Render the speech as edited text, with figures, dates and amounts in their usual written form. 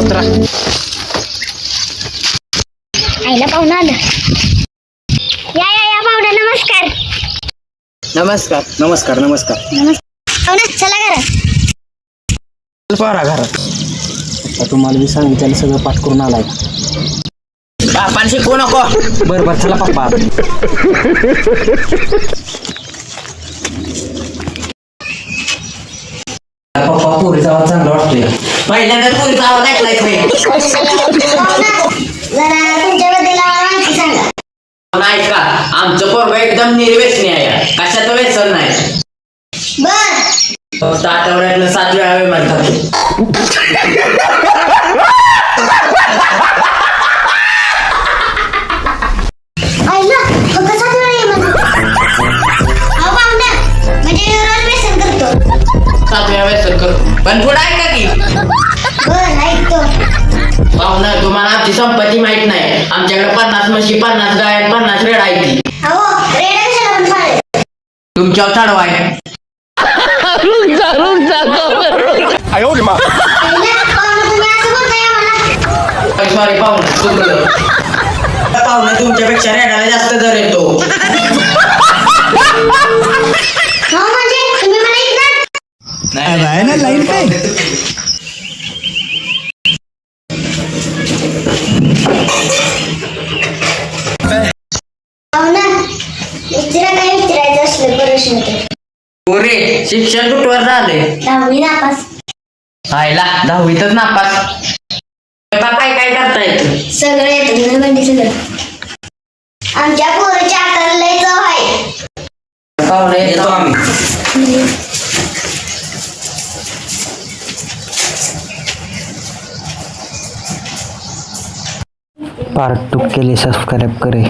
उतरा. आईला पाहुणा आलं. या पाहुणा, नमस्कार. नमस्कार नमस्कार नमस्कार. पाहुणा चला घरात. पारा घरात. आता तुम्हाला मी सांगितलं सगळं पाठ करून आलाय. बापान शिकवू नको. बरं बरं चला पप्पा. पप्पा पोरीचा आवाज चांगला वाटतोय. पहिल्यांदा पोरीचा आवाज ऐकलाय जरा तुमच्याबद्दल माहिती सांगा. ऐका, आमचं पोरग एकदम निर्व्यसनी आहे. कशाचं व्यसन नाही. बर. फक्त आठवड्यातलं 7 वेळा विमान खातो. आईला फक्त 7 वेळा ये म्हणा. अहो पाहुणा, म्हणजे रोज व्यसन करतो. 7 वेळा व्यसन करतो. पण पुढं ऐका की. बर, ऐकतो. पाहुणा, तुम्हाला आमची संपत्ती माहित नाही. आमच्याकडे 50 म्हशी, 50 गाय, 50 रेड आहे ती. अहो रेडा कशाला पण पाळले. तुमच्यावर चढवाय. आईला पाहुणा, तुम्ही असं बोलताय आम्हाला. सॉरी पाहुणा, चुकलं. पाहुणा तुमच्यापेक्षा रेडाला जास्त दर येतो. हो म्हणजे तुम्ही मला ऐकणार. आहे ना लाईन पे. पाहुणा, विचारा काय विचारायचं असलं प्रश्न तर. पोरे, शिक्षण कुठवर झाले? 10वी नापास. आयला 10वीतच नापास. स्वयंपाक काय काय करता येतं? सगळं येतं, म्हणजे सगळं. आमच्या पोरीच्या हाताला लय चव आहे. पाहुणे येतो आम्ही. पार्ट 2 के लिए सब्सक्राइब करें.